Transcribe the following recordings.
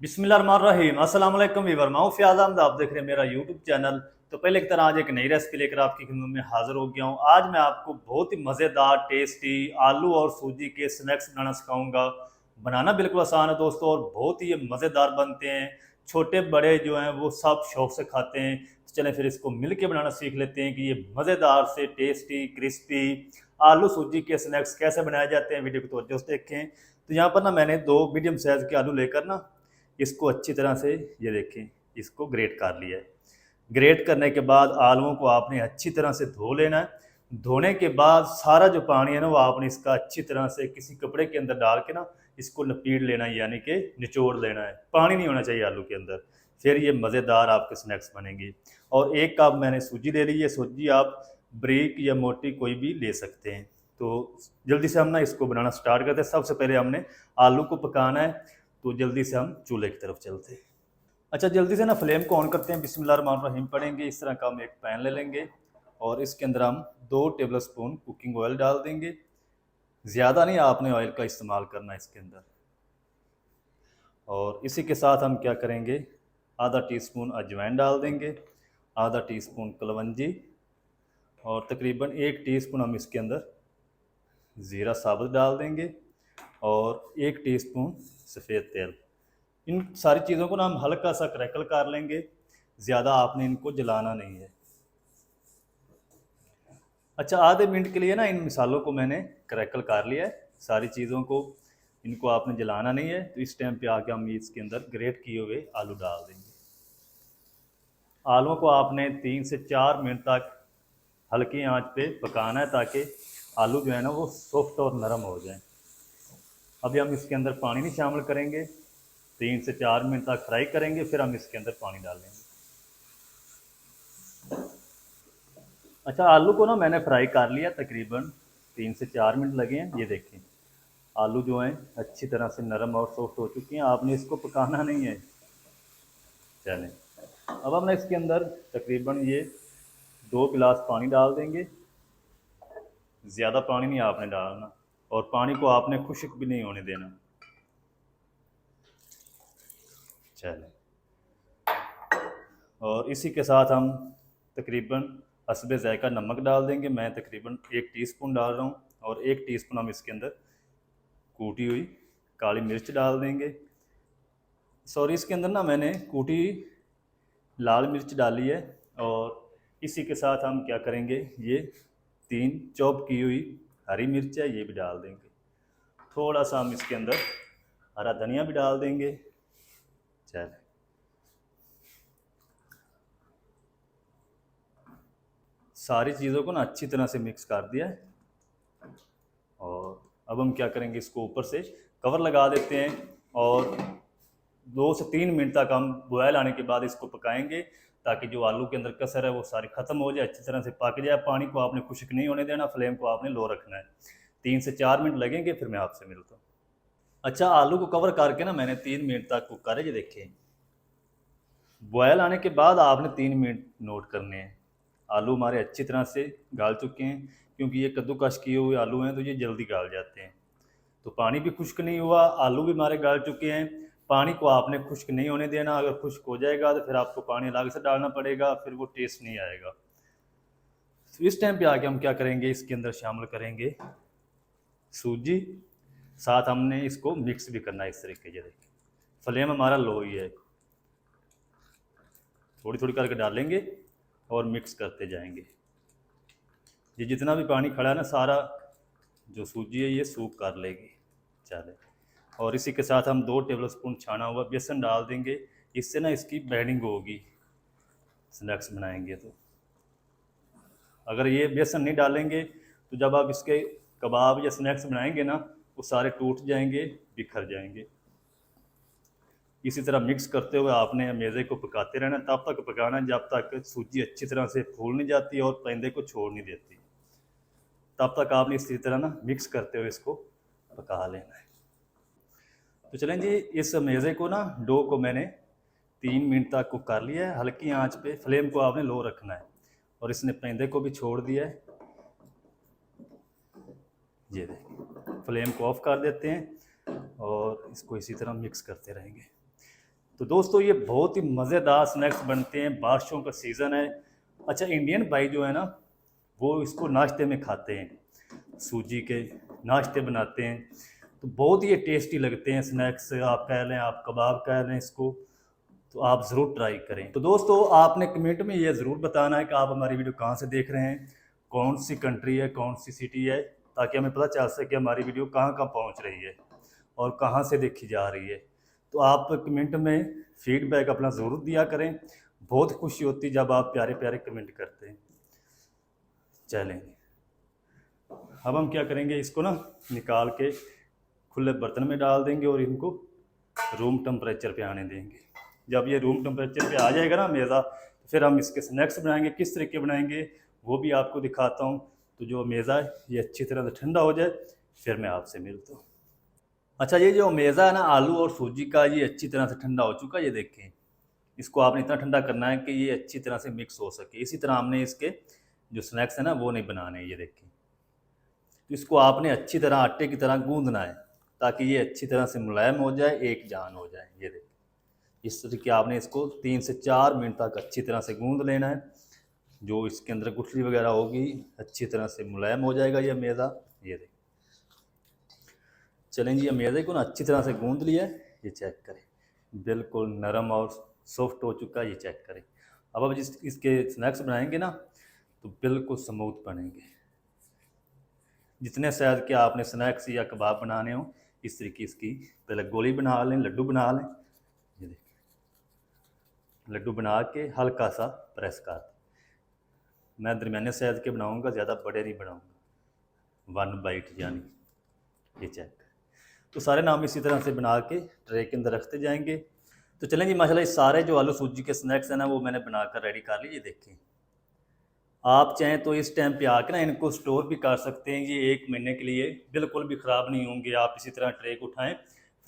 बिस्मिल्लाहिर्रहमानिर्रहीम। अस्सलाम वालेकुम वीवर, मैं हूं फ़याज़ अहमद, आप देख रहे हैं मेरा यूट्यूब चैनल। तो पहले की तरह आज एक नई रेसिपी लेकर आपकी खिदमत में हाज़िर हो गया हूं। आज मैं आपको बहुत ही मज़ेदार टेस्टी आलू और सूजी के स्नैक्स बनाना सिखाऊंगा। बनाना बिल्कुल आसान है दोस्तों, और बहुत ही ये मज़ेदार बनते हैं। छोटे बड़े जो हैं वो सब शौक़ से खाते हैं। तो चलें फिर इसको मिल के बनाना सीख लेते हैं कि ये मज़ेदार से टेस्टी क्रिस्पी आलू सूजी के स्नैक्स कैसे बनाए जाते हैं। वीडियो को तवज्जो से देखें। तो यहाँ पर ना मैंने 2 मीडियम साइज़ के आलू लेकर ना इसको अच्छी तरह से, ये देखें, इसको ग्रेट कर लिया है। ग्रेट करने के बाद आलूओं को आपने अच्छी तरह से धो लेना है। धोने के बाद सारा जो पानी है ना वो आपने इसका अच्छी तरह से किसी कपड़े के अंदर डाल के ना इसको लपेट लेना है, यानी कि निचोड़ लेना है। पानी नहीं होना चाहिए आलू के अंदर, फिर ये मज़ेदार आपके स्नैक्स बनेंगे। और 1 कप मैंने सूजी ले ली है। सूजी आप बारीक या मोटी कोई भी ले सकते हैं। तो जल्दी से हम ना इसको बनाना स्टार्ट करते हैं। सबसे पहले हमने आलू को पकाना है, तो जल्दी से हम चूल्हे की तरफ चलते हैं। अच्छा, जल्दी से ना फ्लेम को ऑन करते हैं। बिस्मिल्लाहिर्रहमानिर्रहीम पढ़ेंगे। इस तरह का हम एक पैन ले लेंगे और इसके अंदर हम 2 टेबल स्पून कुकिंग ऑयल डाल देंगे। ज़्यादा नहीं आपने ऑयल का इस्तेमाल करना है इसके अंदर। और इसी के साथ हम क्या करेंगे, आधा टीस्पून अजवाइन डाल देंगे, आधा टीस्पून कलवंजी, और तकरीबन 1 टीस्पून हम इसके अंदर ज़ीरा साबुत डाल देंगे, और 1 टीस्पून सफ़ेद तेल। इन सारी चीज़ों को ना हम हल्का सा क्रैकल कर लेंगे, ज़्यादा आपने इनको जलाना नहीं है। अच्छा, आधे मिनट के लिए ना इन मसालों को मैंने क्रैकल कर लिया है, सारी चीज़ों को। इनको आपने जलाना नहीं है। तो इस टाइम पे आके हम इसके अंदर ग्रेट किए हुए आलू डाल देंगे। आलूओं को आपने 3 से 4 मिनट तक हल्की आंच पे पकाना है, ताकि आलू जो है ना वो सॉफ्ट और नरम हो जाए। अभी हम इसके अंदर पानी नहीं शामिल करेंगे। 3 से 4 मिनट तक फ्राई करेंगे, फिर हम इसके अंदर पानी डालेंगे। अच्छा, आलू को ना मैंने फ्राई कर लिया, तकरीबन 3 से 4 मिनट लगे हैं। ये देखें, आलू जो हैं अच्छी तरह से नरम और सॉफ्ट हो चुके हैं। आपने इसको पकाना नहीं है। चलें, अब हम ना इसके अंदर तकरीबन ये 2 गिलास पानी डाल देंगे। ज़्यादा पानी नहीं आपने डालना, और पानी को आपने खुश्क भी नहीं होने देना। चलें, और इसी के साथ हम तकरीबन हस्बे ज़ायका नमक डाल देंगे। मैं तकरीबन 1 टीस्पून डाल रहा हूँ, और 1 टीस्पून हम इसके अंदर कूटी हुई काली मिर्च डाल देंगे। सॉरी, इसके अंदर ना मैंने कूटी लाल मिर्च डाली है। और इसी के साथ हम क्या करेंगे, ये 3 चॉप की हुई हरी मिर्च है, ये भी डाल देंगे। थोड़ा सा हम इसके अंदर हरा धनिया भी डाल देंगे। चल, सारी चीज़ों को ना अच्छी तरह से मिक्स कर दिया है। और अब हम क्या करेंगे, इसको ऊपर से कवर लगा देते हैं, और 2 से 3 मिनट तक हम बॉयल आने के बाद इसको पकाएंगे, ताकि जो आलू के अंदर कसर है वो सारी ख़त्म हो जाए, अच्छी तरह से पक जाए। पानी को आपने खुश्क नहीं होने देना, फ्लेम को आपने लो रखना है। 3 से 4 मिनट लगेंगे, फिर मैं आपसे मिलता हूँ। अच्छा, आलू को कवर करके ना मैंने 3 मिनट तक कुक करे। ये देखें, बॉयल आने के बाद आपने 3 मिनट नोट करने हैं। आलू हमारे अच्छी तरह से गाल चुके हैं, क्योंकि ये कद्दूकस किए हुए आलू हैं, तो ये जल्दी गाल जाते हैं। तो पानी भी खुश्क नहीं हुआ, आलू भी हमारे गल चुके हैं। पानी को आपने खुश्क नहीं होने देना। अगर खुश्क हो जाएगा तो फिर आपको पानी अलग से डालना पड़ेगा, फिर वो टेस्ट नहीं आएगा। तो इस टाइम पे आके हम क्या करेंगे, इसके अंदर शामिल करेंगे सूजी। साथ हमने इसको मिक्स भी करना है इस तरीके से। देखिए, फ्लेम हमारा लो ही है। थोड़ी थोड़ी करके डालेंगे और मिक्स करते जाएंगे। ये जितना भी पानी खड़ा है ना, सारा जो सूजी है ये सूख कर लेगी। चले, और इसी के साथ हम 2 टेबल स्पून छाना हुआ बेसन डाल देंगे। इससे ना इसकी बैडिंग होगी स्नैक्स बनाएंगे तो। अगर ये बेसन नहीं डालेंगे तो जब आप इसके कबाब या स्नैक्स बनाएंगे ना, वो सारे टूट जाएंगे, बिखर जाएंगे। इसी तरह मिक्स करते हुए आपने मेज़े को पकाते रहना। तब तक पकाना जब तक सूजी अच्छी तरह से फूल नहीं जाती और पेंदे को छोड़ नहीं देती। तब तक आपने इसी तरह ना मिक्स करते हुए इसको पका लेना है। तो चलें जी, इस मेज़े को ना, डो को मैंने 3 मिनट तक कुक कर लिया है। हल्की आंच पे, फ्लेम को आपने लो रखना है। और इसने पेंदे को भी छोड़ दिया है। ये देखिए, फ्लेम को ऑफ कर देते हैं और इसको इसी तरह मिक्स करते रहेंगे। तो दोस्तों ये बहुत ही मज़ेदार स्नैक्स बनते हैं, बारिशों का सीज़न है। अच्छा, इंडियन भाई जो है ना वो इसको नाश्ते में खाते हैं, सूजी के नाश्ते बनाते हैं, तो बहुत ही ये टेस्टी लगते हैं स्नैक्स। आप कह लें, आप कबाब कह लें इसको, तो आप ज़रूर ट्राई करें। तो दोस्तों आपने कमेंट में ये ज़रूर बताना है कि आप हमारी वीडियो कहाँ से देख रहे हैं, कौन सी कंट्री है, कौन सी सिटी है, ताकि हमें पता चल सके हमारी वीडियो कहाँ कहाँ पहुँच रही है और कहाँ से देखी जा रही है। तो आप कमेंट में फीडबैक अपना ज़रूर दिया करें, बहुत खुशी होती है जब आप प्यारे प्यारे कमेंट करते हैं। चलें, अब हम क्या करेंगे, इसको ना निकाल के खुले बर्तन में डाल देंगे और इनको रूम टेम्परेचर पे आने देंगे। जब ये रूम टेम्परेचर पे आ जाएगा ना मेज़ा, तो फिर हम इसके स्नैक्स बनाएंगे। किस तरीके बनाएंगे वो भी आपको दिखाता हूँ। तो जो मेज़ा है ये अच्छी तरह से ठंडा हो जाए, फिर मैं आपसे मिलता हूँ। अच्छा, ये जो मेज़ा है ना आलू और सूजी का, ये अच्छी तरह से ठंडा हो चुका है। ये देखें, इसको आपने इतना ठंडा करना है कि ये अच्छी तरह से मिक्स हो सके। इसी तरह हमने इसके जो स्नैक्स हैं ना वो नहीं बनाने। ये देखें, तो इसको आपने अच्छी तरह आटे की तरह गूंदना है, ताकि ये अच्छी तरह से मुलायम हो जाए, एक जान हो जाए। ये देखिए, इस तरीके आपने इसको 3 से 4 मिनट तक अच्छी तरह से गूंद लेना है। जो इसके अंदर गुठली वगैरह होगी अच्छी तरह से मुलायम हो जाएगा ये मैदा। ये देखिए, चलें जी, ये मैदे को ना अच्छी तरह से गूंद लिया है। ये चेक करें, बिल्कुल नरम और सॉफ्ट हो चुका है। ये चेक करें। अब जिस इसके स्नैक्स बनाएंगे ना तो बिल्कुल स्मूथ बनेंगे। जितने शायद कि आपने स्नैक्स या कबाब बनाने हो, इस तरीके इसकी पहले गोली बना लें, लड्डू बना लें। ये देखिए, लड्डू बना के हल्का सा प्रेस कर दें। मैं दरमियाने साइज़ के बनाऊंगा, ज़्यादा बड़े नहीं बनाऊंगा, 1 बाइट यानी। ये चेक, तो सारे नाम इसी तरह से बना के ट्रे के अंदर रखते जाएंगे। तो चलें जी, माशाल्लाह ये सारे जो आलू सूजी के स्नैक्स हैं ना वो मैंने बनाकर रेडी कर लिए। देखें, आप चाहें तो इस टाइम पे आके ना इनको स्टोर भी कर सकते हैं। ये 1 महीने के लिए बिल्कुल भी ख़राब नहीं होंगे। आप इसी तरह ट्रे को उठाएं,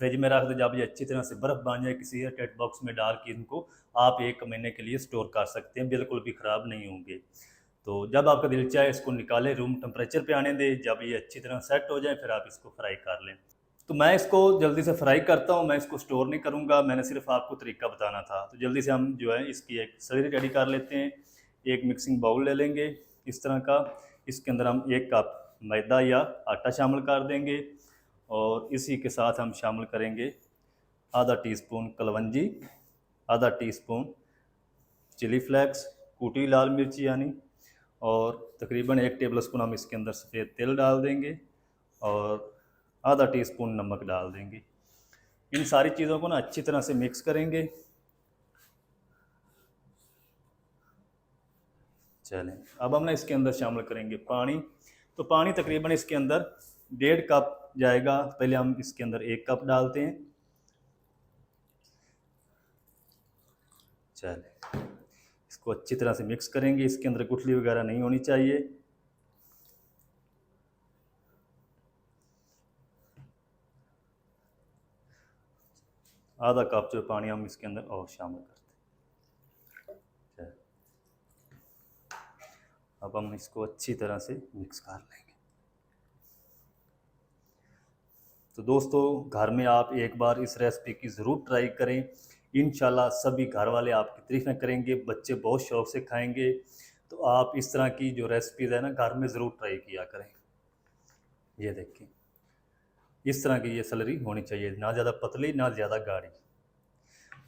फ्रिज में रख दें, जब ये अच्छी तरह से बर्फ़ बन जाए किसी एयरटाइट बॉक्स में डाल के इनको आप 1 महीने के लिए स्टोर कर सकते हैं, बिल्कुल भी ख़राब नहीं होंगे। तो जब आपका दिल चाहे इसको निकालें, रूम टेम्परेचर पे आने दें, जब ये अच्छी तरह सेट हो जाए फिर आप इसको फ्राई कर लें। तो मैं इसको जल्दी से फ्राई करता हूँ, मैं इसको स्टोर नहीं करूँगा, मैंने सिर्फ आपको तरीका बताना था। तो जल्दी से हम जो है इसकी एक स्लरी रेडी कर लेते हैं। एक मिक्सिंग बाउल ले लेंगे इस तरह का, इसके अंदर हम 1 कप मैदा या आटा शामिल कर देंगे और इसी के साथ हम शामिल करेंगे आधा टीस्पून कलवंजी, आधा टीस्पून चिली फ्लेक्स, कूटी लाल मिर्ची यानी, और तकरीबन 1 टेबल स्पून हम इसके अंदर सफ़ेद तेल डाल देंगे और आधा टीस्पून नमक डाल देंगे। इन सारी चीज़ों को ना अच्छी तरह से मिक्स करेंगे। चलें, अब हम ना इसके अंदर शामिल करेंगे पानी। तो पानी तकरीबन इसके अंदर 1.5 कप जाएगा। पहले हम इसके अंदर 1 कप डालते हैं। चलें, इसको अच्छी तरह से मिक्स करेंगे, इसके अंदर गुठली वगैरह नहीं होनी चाहिए। आधा कप जो पानी हम इसके अंदर और शामिल करते हैं। अब हम इसको अच्छी तरह से मिक्स कर लेंगे। तो दोस्तों घर में आप एक बार इस रेसिपी की ज़रूर ट्राई करें। इंशाल्लाह सभी घर वाले आपकी तारीफ़ें करेंगे, बच्चे बहुत शौक़ से खाएंगे। तो आप इस तरह की जो रेसिपीज़ है ना घर में ज़रूर ट्राई किया करें। ये देखिए, इस तरह की ये सैलरी होनी चाहिए, ना ज़्यादा पतली ना ज़्यादा गाढ़ी।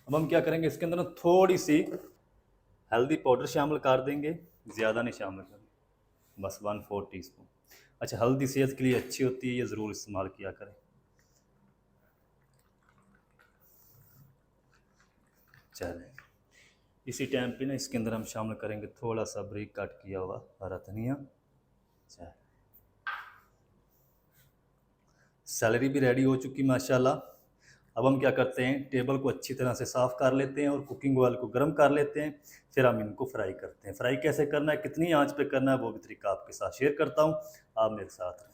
अब हम क्या करेंगे, इसके अंदर ना थोड़ी सी हल्दी पाउडर शामिल कर देंगे, ज़्यादा नहीं शामिल करेंगे, बस 1/4 टीस्पून। अच्छा, हल्दी सेहत के लिए अच्छी होती है, ये ज़रूर इस्तेमाल किया करें। चलें, इसी टाइम पे ना इसके अंदर हम शामिल करेंगे थोड़ा सा बारीक कट किया हुआ हरा धनिया। चलें, सैलरी भी रेडी हो चुकी माशाल्लाह। अब हम क्या करते हैं, टेबल को अच्छी तरह से साफ़ कर लेते हैं और कुकिंग ऑयल को गर्म कर लेते हैं। फिर हम इनको फ्राई करते हैं। फ्राई कैसे करना है, कितनी आंच पे करना है, वो भी तरीका आपके साथ शेयर करता हूँ, आप मेरे साथ रहें।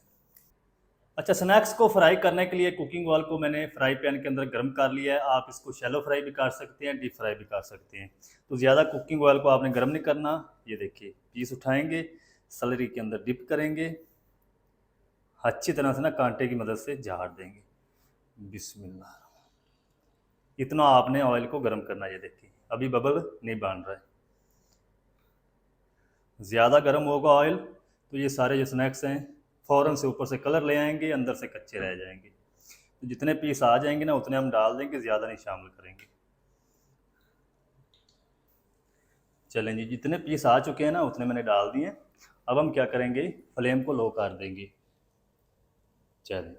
अच्छा, स्नैक्स को फ्राई करने के लिए कुकिंग ऑयल को मैंने फ्राई पैन के अंदर गर्म कर लिया है। आप इसको शैलो फ्राई भी कर सकते हैं, डीप फ्राई भी कर सकते हैं। तो ज़्यादा कुकिंग ऑयल को आपने गर्म नहीं करना। ये देखिए, पीस उठाएंगे, सैलरी के अंदर डिप करेंगे, अच्छी तरह से ना कांटे की मदद से झाड़ देंगे। बिस्मिल्लाह। इतना आपने ऑयल को गर्म करना है। ये देखिए अभी बबल नहीं बन रहा है। ज़्यादा गर्म होगा ऑयल तो ये सारे जो स्नैक्स हैं फ़ौरन से ऊपर से कलर ले आएंगे, अंदर से कच्चे रह जाएंगे। तो जितने पीस आ जाएंगे ना उतने हम डाल देंगे, ज़्यादा नहीं शामिल करेंगे। चलें जी, जितने पीस आ चुके हैं ना उतने मैंने डाल दिए। अब हम क्या करेंगे, फ्लेम को लो कर देंगे। चलें,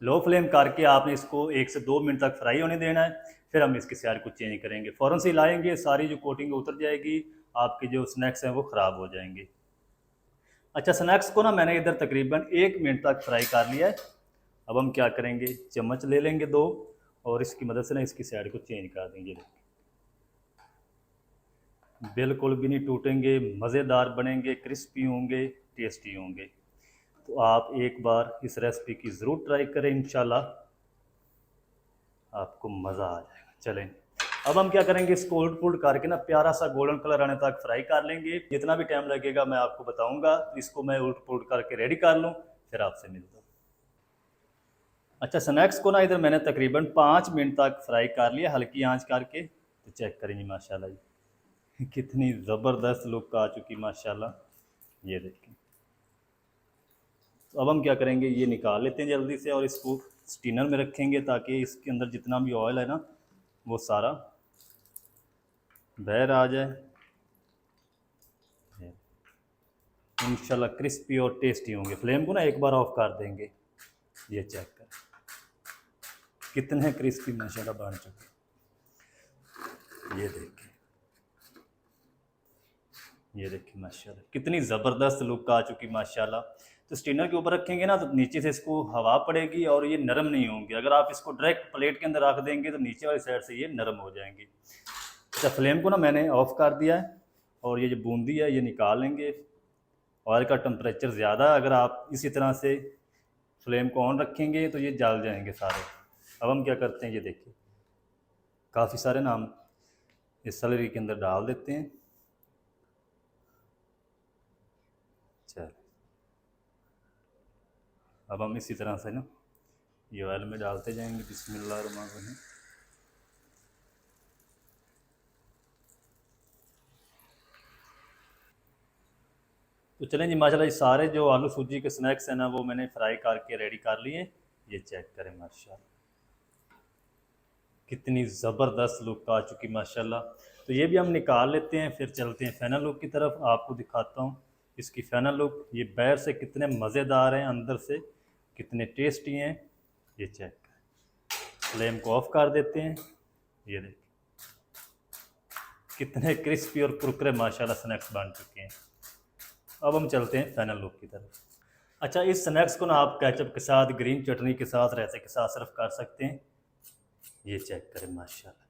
लो फ्लेम करके आपने इसको 1 से 2 मिनट तक फ्राई होने देना है। फिर हम इसकी साइड को चेंज करेंगे। फ़ौरन से हिलाएंगे, सारी जो कोटिंग उतर जाएगी, आपके जो स्नैक्स हैं वो ख़राब हो जाएंगे। अच्छा, स्नैक्स को ना मैंने इधर तकरीबन 1 मिनट तक फ्राई कर लिया है। अब हम क्या करेंगे, चम्मच ले लेंगे 2 और इसकी मदद से ना इसकी साइड को चेंज कर देंगे। बिल्कुल भी नहीं टूटेंगे, मज़ेदार बनेंगे, क्रिस्पी होंगे, टेस्टी होंगे। तो आप एक बार इस रेसिपी की ज़रूर ट्राई करें, इंशाल्लाह आपको मज़ा आ जाएगा। चलें, अब हम क्या करेंगे, इसको उलट पुलट करके ना प्यारा सा गोल्डन कलर आने तक फ्राई कर लेंगे। जितना भी टाइम लगेगा मैं आपको बताऊंगा। इसको मैं उलट पुलट करके रेडी कर लूँ, फिर आपसे मिलता हूँ। अच्छा, स्नैक्स को ना इधर मैंने तकरीबन 5 मिनट तक फ्राई कर लिया हल्की आंच करके। तो चेक करेंगे माशाल्लाह जी कितनी ज़बरदस्त लुक आ चुकी माशाल्लाह। ये देखें। तो अब हम क्या करेंगे, ये निकाल लेते हैं जल्दी से और इसको स्टीनर में रखेंगे ताकि इसके अंदर जितना भी ऑयल है ना वो सारा बाहर आ जाए। इंशाल्लाह क्रिस्पी और टेस्टी होंगे। फ्लेम को ना एक बार ऑफ कर देंगे। ये चेक कर कितने क्रिस्पी माशाल्लाह बन चुके। ये देखिए माशाल्लाह कितनी ज़बरदस्त लुक आ चुकी माशाल्लाह। तो स्टीनर के ऊपर रखेंगे ना तो नीचे से इसको हवा पड़ेगी और ये नरम नहीं होंगे। अगर आप इसको डायरेक्ट प्लेट के अंदर रख देंगे तो नीचे वाली साइड से ये नरम हो जाएंगे। अच्छा, फ्लेम को ना मैंने ऑफ़ कर दिया है और ये जो बूंदी है ये निकाल लेंगे। ऑयल का टेम्परेचर ज़्यादा है, अगर आप इसी तरह से फ्लेम को ऑन रखेंगे तो ये जल जाएंगे सारे। अब हम क्या करते हैं, ये देखिए काफ़ी सारे ना हम इस सलरी के अंदर डाल देते हैं। चल, अब हम इसी तरह से ना ये ऑयल में डालते जाएंगे। बिस्मिल्लाहिर्रहमानिर्रहीम। तो चलें जी, माशाल्लाह ये सारे जो आलू सूजी के स्नैक्स हैं ना वो मैंने फ्राई करके रेडी कर लिए। ये चेक करें माशाल्लाह कितनी ज़बरदस्त लुक आ चुकी माशाल्लाह। तो ये भी हम निकाल लेते हैं, फिर चलते हैं फाइनल लुक की तरफ। आपको दिखाता हूँ इसकी फाइनल लुक। ये बाहर से कितने मज़ेदार हैं, अंदर से कितने टेस्टी हैं। ये चेक करें। फ्लेम को ऑफ कर देते हैं। ये देखिए कितने क्रिस्पी और कुरकुरे माशाल्लाह स्नैक्स बन चुके हैं। अब हम चलते हैं फाइनल लुक की तरफ। अच्छा, इस स्नैक्स को ना आप केचप के साथ, ग्रीन चटनी के साथ, रायते के साथ सर्व कर सकते हैं। ये चेक करें माशाल्लाह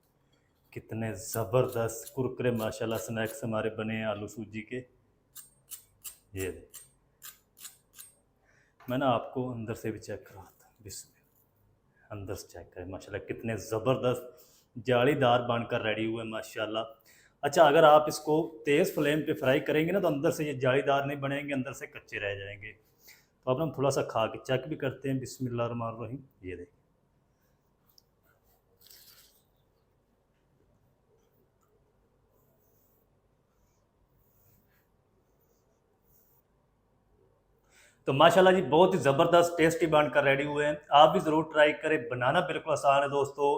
कितने ज़बरदस्त कुरकुरे माशाल्लाह स्नैक्स हमारे बने हैं आलू सूजी के। ये मैं ना आपको अंदर से भी चेक कराता हूँ। बिस्मिल्लाह, अंदर से चेक करें माशाल्लाह कितने ज़बरदस्त जालीदार बनकर रेडी हुए माशाल्लाह। अच्छा, अगर आप इसको तेज़ फ्लेम पे फ्राई करेंगे ना तो अंदर से ये जालीदार नहीं बनेंगे, अंदर से कच्चे रह जाएंगे। तो अब हम थोड़ा सा खा के चेक भी करते हैं। बिस्मिल्लाहिर्रहमानिर्रहीम। ये देखिए तो माशाल्लाह जी बहुत ही ज़बरदस्त टेस्टी बनकर रेडी हुए हैं। आप भी ज़रूर ट्राई करें। बनाना बिल्कुल आसान है दोस्तों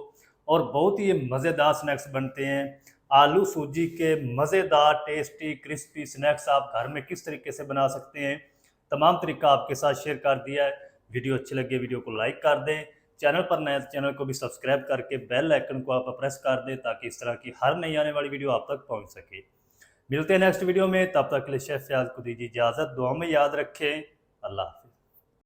और बहुत ही मज़ेदार स्नैक्स बनते हैं। आलू सूजी के मज़ेदार टेस्टी क्रिस्पी स्नैक्स आप घर में किस तरीके से बना सकते हैं, तमाम तरीका आपके साथ शेयर कर दिया है। वीडियो अच्छी लगे वीडियो को लाइक कर दें। चैनल पर नए चैनल को भी सब्सक्राइब करके बेल आइकन को आप प्रेस कर दें ताकि इस तरह की हर नई आने वाली वीडियो आप तक पहुँच सके। मिलते हैं नेक्स्ट वीडियो में, तब तक के लिए शेफ फयाज को दीजिए इजाज़त। दुआ में याद रखें। अल्लाह।